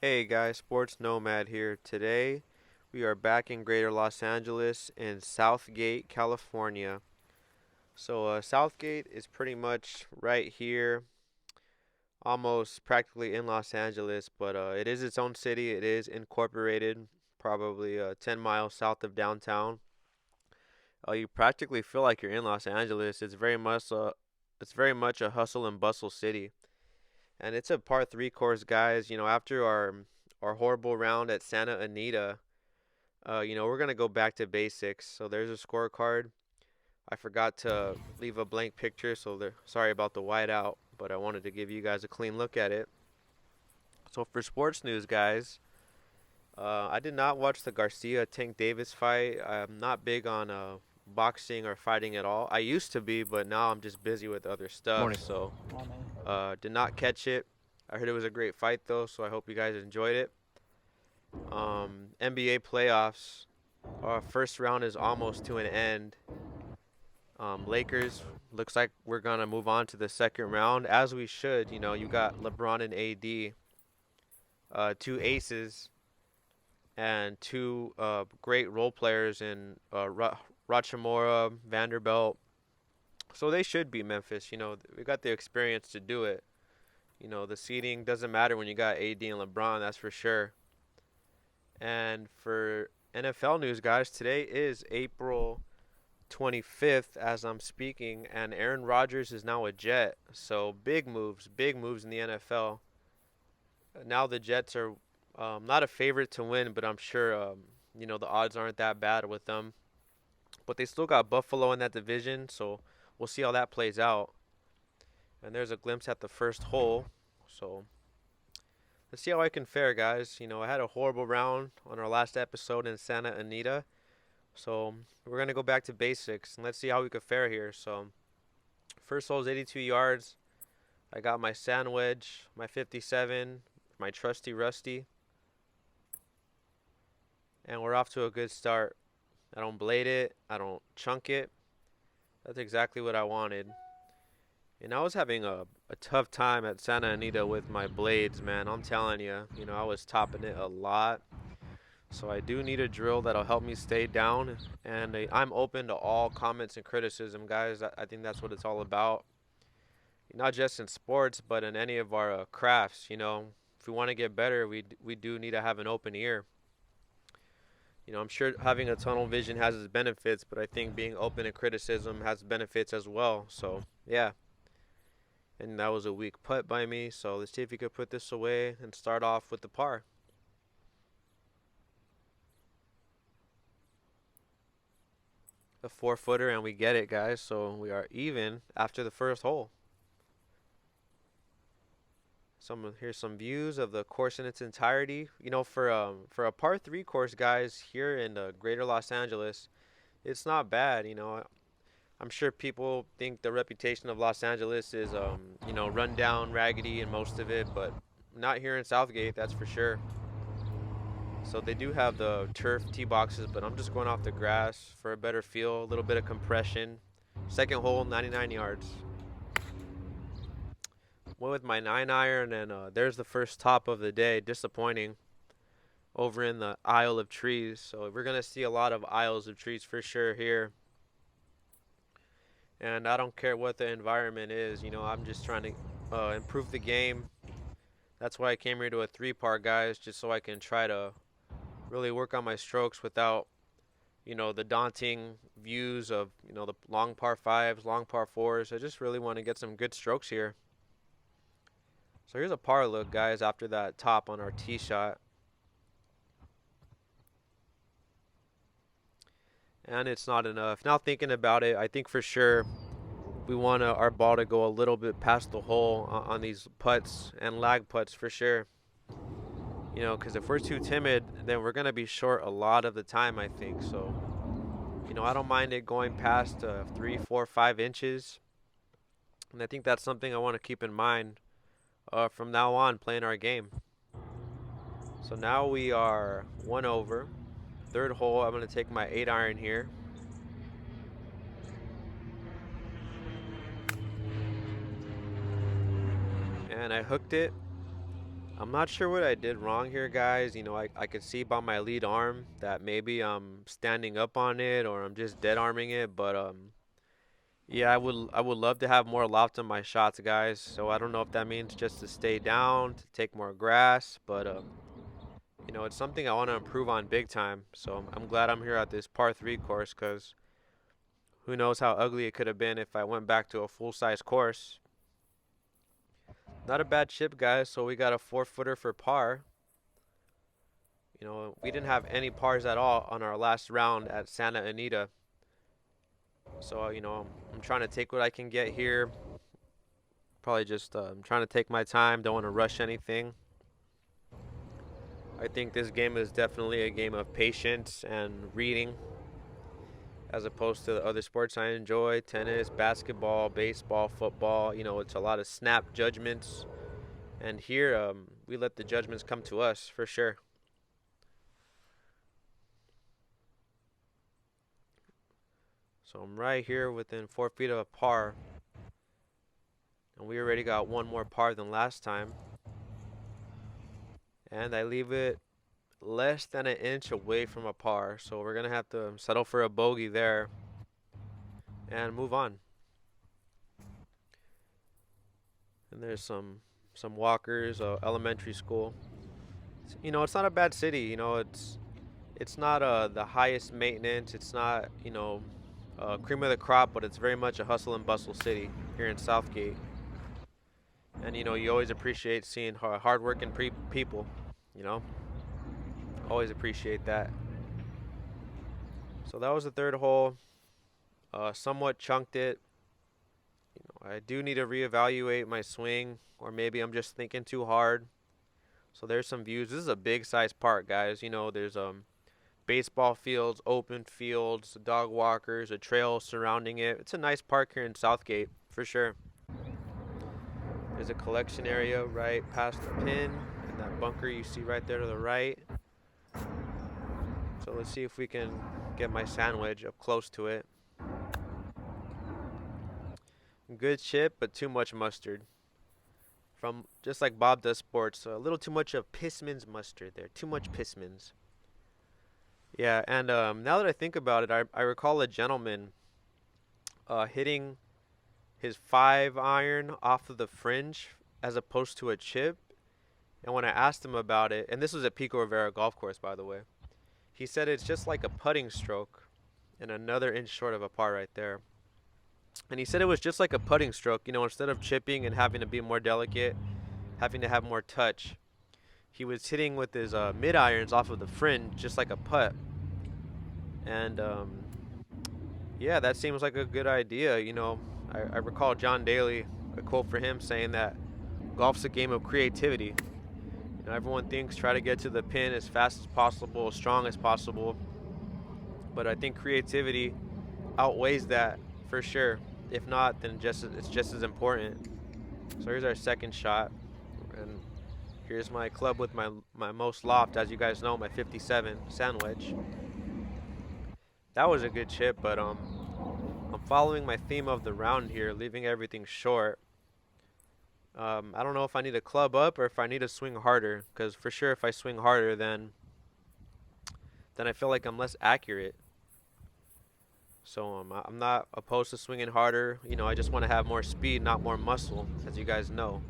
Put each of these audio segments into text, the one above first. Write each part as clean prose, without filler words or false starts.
Hey guys, Sports Nomad here. Today we are back in Greater Los Angeles in Southgate, California. Southgate is pretty much right here, almost practically in Los Angeles, but it is its own city. It is incorporated, probably 10 miles south of downtown. You practically feel like you're in Los Angeles. It's very much a hustle and bustle city. And it's a par 3 course, guys. After our horrible round at Santa Anita, we're gonna go back to basics. So there's a scorecard. I forgot to leave a blank picture, so sorry about the whiteout, but I wanted to give you guys a clean look at it. So for sports news, guys, I did not watch the Garcia Tank Davis fight. I'm not big on boxing or fighting at all. I used to be, but now I'm just busy with other stuff. Morning. So Morning. did not catch it. I heard it was a great fight though, so I hope you guys enjoyed it. NBA playoffs. Our first round is almost to an end. Lakers looks like we're gonna move on to the second round, as we should. You got LeBron and AD, two aces, and two great role players in Rachimura, Vanderbilt. So they should beat Memphis. We got the experience to do it. The seeding doesn't matter when you got AD and LeBron, that's for sure. And for NFL news, guys, today is April 25th as I'm speaking, and Aaron Rodgers is now a Jet. So big moves in the NFL. Now the Jets are not a favorite to win, but I'm sure the odds aren't that bad with them. But they still got Buffalo in that division, so we'll see how that plays out. And there's a glimpse at the first hole. So let's see how I can fare, guys. I had a horrible round on our last episode in Santa Anita. So we're going to go back to basics and let's see how we could fare here. So first hole is 82 yards. I got my sand wedge, my 57, my trusty rusty. And we're off to a good start. I don't blade it. I don't chunk it. That's exactly what I wanted. And I was having a tough time at Santa Anita with my blades, man. I'm telling you, I was topping it a lot. So I do need a drill that'll help me stay down. And I'm open to all comments and criticism, guys. I think that's what it's all about. Not just in sports, but in any of our crafts. If we want to get better, we do need to have an open ear. I'm sure having a tunnel vision has its benefits, but I think being open to criticism has benefits as well. So, yeah. And that was a weak putt by me. So let's see if we could put this away and start off with the par. A 4-footer, and we get it, guys. So we are even after the first hole. Here's some views of the course in its entirety. For a par 3 course, guys, here in Greater Los Angeles, it's not bad. I'm sure people think the reputation of Los Angeles is run down, raggedy, and most of it, but not here in Southgate, that's for sure. So they do have the turf tee boxes, but I'm just going off the grass for a better feel, a little bit of compression. Second hole, 99 yards. Went with my 9-iron, and there's the first top of the day. Disappointing over in the aisle of trees. So we're going to see a lot of aisles of trees for sure here. And I don't care what the environment is. I'm just trying to improve the game. That's why I came here to a 3-par, guys, just so I can try to really work on my strokes without, the daunting views of, the long par 5s, long par 4s. I just really want to get some good strokes here. So here's a par look, guys, after that top on our tee shot. And it's not enough. Now thinking about it, I think for sure we want our ball to go a little bit past the hole on these putts and lag putts for sure. Because if we're too timid, then we're going to be short a lot of the time, I think. So, I don't mind it going past 3, 4, 5 inches. And I think that's something I want to keep in mind from now on playing our game. So now we are 1 over. Third hole, I'm going to take my 8-iron here. And I hooked it. I'm not sure what I did wrong here, guys. You know, I could see by my lead arm that maybe I'm standing up on it or I'm just dead arming it, but yeah, I would love to have more loft on my shots, guys. So I don't know if that means just to stay down, to take more grass, but you know, it's something I want to improve on big time. So I'm glad I'm here at this par 3 course, because who knows how ugly it could have been if I went back to a full-size course. Not a bad chip, guys. So we got a 4-footer for par. You know, we didn't have any pars at all on our last round at Santa Anita. So, you know, I'm trying to take what I can get here. Probably just I'm trying to take my time. Don't want to rush anything. I think this game is definitely a game of patience and reading, as opposed to the other sports I enjoy: tennis, basketball, baseball, football. You know, it's a lot of snap judgments. And here, we let the judgments come to us for sure. So I'm right here within 4 feet of a par. And we already got one more par than last time. And I leave it less than an inch away from a par. So we're going to have to settle for a bogey there and move on. And there's some walkers, elementary school. You know, it's not a bad city. You know, it's not the highest maintenance. It's not, you know, cream of the crop, but it's very much a hustle and bustle city here in Southgate. And you know, you always appreciate seeing hardworking people. You know, always appreciate that. So that was the third hole. Somewhat chunked it. You know, I do need to reevaluate my swing, or maybe I'm just thinking too hard. So there's some views. This is a big size park, guys. You know, there's baseball fields, open fields, dog walkers, a trail surrounding it. It's a nice park here in Southgate for sure. There's a collection area right past the pin, and that bunker you see right there to the right. So let's see if we can get my sand wedge up close to it. Good chip, but too much mustard. From just like Bob does sports, so a little too much of Pissman's mustard there. Too much Pissman's. Yeah, and now that I think about it, I recall a gentleman hitting his 5 iron off of the fringe as opposed to a chip. And when I asked him about it, and this was at Pico Rivera Golf Course, by the way, he said it's just like a putting stroke and another inch short of a par right there. And he said it was just like a putting stroke, you know, instead of chipping and having to be more delicate, having to have more touch, he was hitting with his mid irons off of the fringe just like a putt. And yeah, that seems like a good idea. You know, I recall John Daly, a quote for him saying that golf's a game of creativity. You know, everyone thinks try to get to the pin as fast as possible, as strong as possible. But I think creativity outweighs that for sure. If not, then it's just as important. So here's our second shot. And here's my club with my most loft, as you guys know, my 57 sand wedge. That was a good chip, but I'm following my theme of the round here, leaving everything short. I don't know if I need to club up or if I need to swing harder, because for sure if I swing harder, then I feel like I'm less accurate. So I'm not opposed to swinging harder. You know, I just want to have more speed, not more muscle, as you guys know.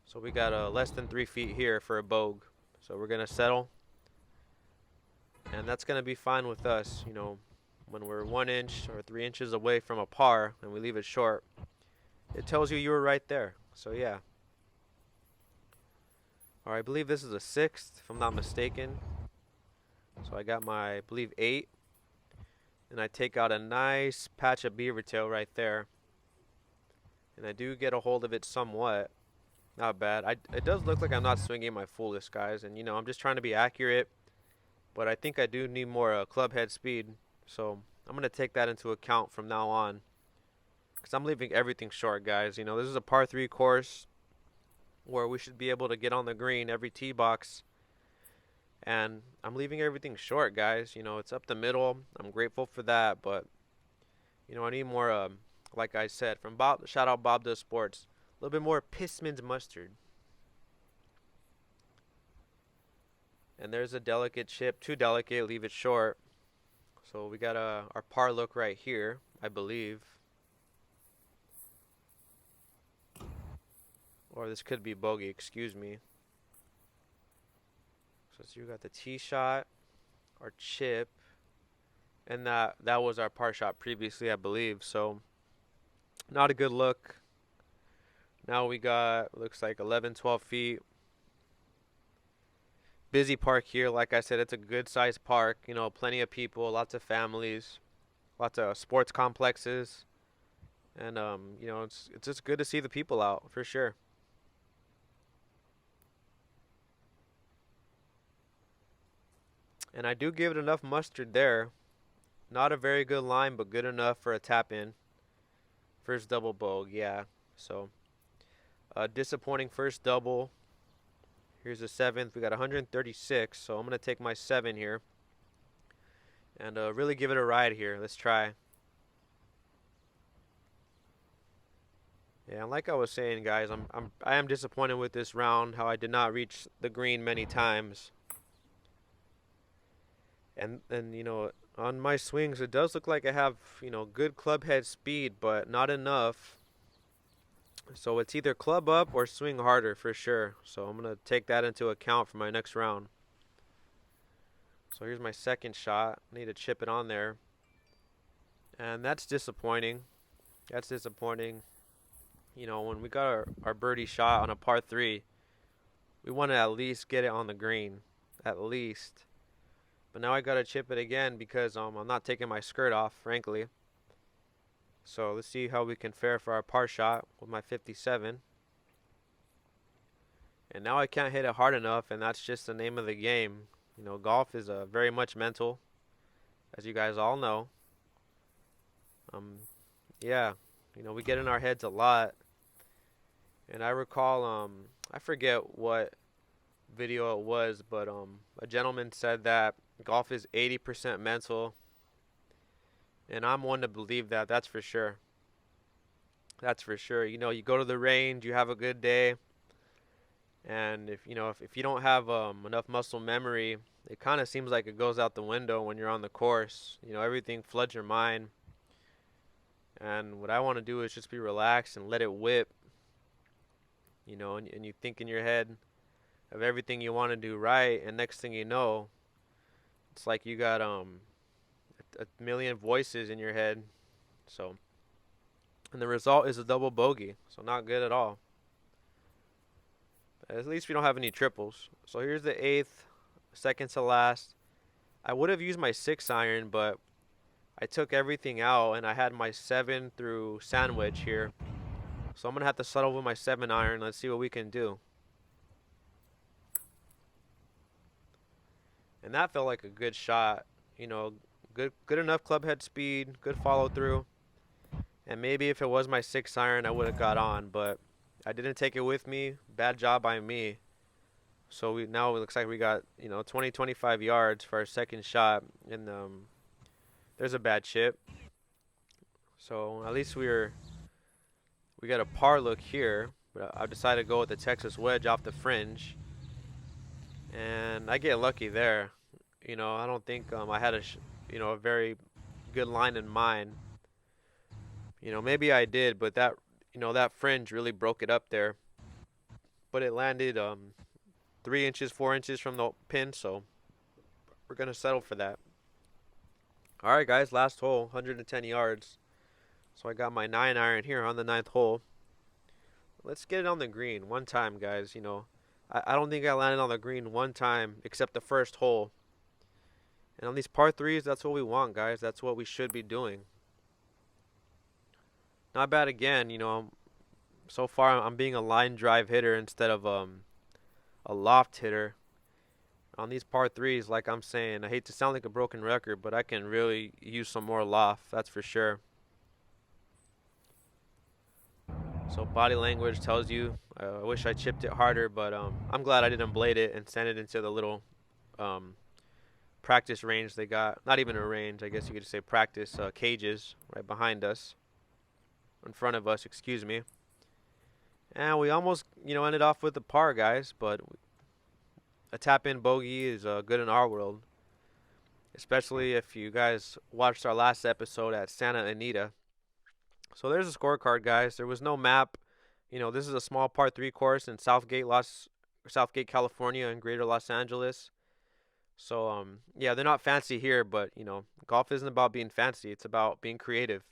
So we got less than 3 feet here for a bogue. So we're going to settle. And that's going to be fine with us. You know, when we're 1 inch or 3 inches away from a par and we leave it short, it tells you were right there. So yeah. All right, I believe this is a 6th, if I'm not mistaken. So I got my, I believe, 8. And I take out a nice patch of beaver tail right there. And I do get a hold of it somewhat. Not bad. It does look like I'm not swinging my fullest, guys. And, you know, I'm just trying to be accurate. But I think I do need more club head speed. So I'm going to take that into account from now on. Because I'm leaving everything short, guys. You know, this is a par 3 course where we should be able to get on the green every tee box. And I'm leaving everything short, guys. You know, it's up the middle. I'm grateful for that. But, you know, I need more, like I said, from Bob. Shout out Bob Does Sports. A little bit more Pissman's mustard. And there's a delicate chip, too delicate, leave it short. So we got our par look right here, I believe. Or this could be bogey, excuse me. So you got the tee shot, our chip, and that was our par shot previously, I believe. So not a good look. Now we got, looks like 11, 12 feet. Busy park here. Like I said, it's a good sized park. You know, plenty of people, lots of families, lots of sports complexes. And, you know, it's just good to see the people out, for sure. And I do give it enough mustard there. Not a very good line, but good enough for a tap in. First double bogey, yeah. So, disappointing first double. Here's the seventh. We got 136, so I'm going to take my 7 here. And really give it a ride here. Let's try. Yeah, and like I was saying, guys, I am disappointed with this round, how I did not reach the green many times. And you know, on my swings, it does look like I have, you know, good club head speed, but not enough. So it's either club up or swing harder for sure. So I'm going to take that into account for my next round. So here's my second shot. I need to chip it on there. And that's disappointing. That's disappointing. You know, when we got our birdie shot on a par 3, we want to at least get it on the green. At least. But now I got to chip it again because I'm not taking my skirt off, frankly. So let's see how we can fare for our par shot with my 57. And now I can't hit it hard enough, and that's just the name of the game. You know, golf is very much mental, as you guys all know. Yeah, you know, we get in our heads a lot. And I recall, I forget what video it was, but a gentleman said that golf is 80% mental. And I'm one to believe that, that's for sure. That's for sure. You know, you go to the range, you have a good day. And if you know if you don't have enough muscle memory, it kind of seems like it goes out the window when you're on the course. You know, everything floods your mind. And what I want to do is just be relaxed and let it whip. You know, and you think in your head of everything you want to do right, and next thing you know, it's like you got a million voices in your head. So, and the result is a double bogey. So not good at all. At least we don't have any triples. So here's the 8th, second to last. I would have used my 6-iron, but I took everything out and I had my 7 through sandwich here. So I'm going to have to settle with my 7-iron. Let's see what we can do. And that felt like a good shot. You know, good enough club head speed, good follow through. And maybe if it was my 6-iron, I would have got on, but I didn't take it with me. Bad job by me. So now it looks like we got, you know, 20, 25 yards for our second shot. And there's a bad chip. So at least we got a par look here. But I decided to go with the Texas wedge off the fringe. And I get lucky there. You know, I don't think I had a very good line in mind. You know, maybe I did, but that fringe really broke it up there. But it landed 3 inches, 4 inches from the pin, so we're going to settle for that. All right, guys, last hole, 110 yards. So I got my 9-iron here on the 9th hole. Let's get it on the green one time, guys. You know, I don't think I landed on the green one time except the first hole. And on these par 3s, that's what we want, guys. That's what we should be doing. Not bad again, you know. So far, I'm being a line drive hitter instead of a loft hitter. On these par 3s, like I'm saying, I hate to sound like a broken record, but I can really use some more loft, that's for sure. So body language tells you, I wish I chipped it harder, but I'm glad I didn't blade it and send it into the little practice range they got. Not even a range, I guess you could say practice cages right behind us. In front of us, excuse me. And we almost, you know, ended off with the par, guys, but a tap in bogey is good in our world, especially if you guys watched our last episode at Santa Anita. So there's a scorecard, guys. There was no map. This is a small par three course in Southgate, California, in Greater Los Angeles. So yeah, they're not fancy here, but golf isn't about being fancy. It's about being creative.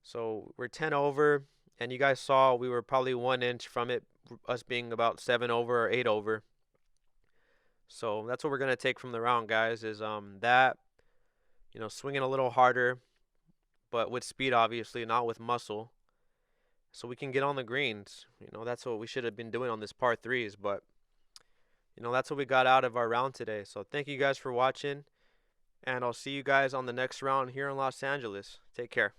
So we're 10 over, and you guys saw we were probably 1 inch from it, us being about 7 over or 8 over. So that's what we're gonna take from the round, guys. Is that swinging a little harder, but with speed, obviously, not with muscle. So we can get on the greens. That's what we should have been doing on this par threes, but that's what we got out of our round today. So thank you guys for watching, and I'll see you guys on the next round here in Los Angeles. Take care.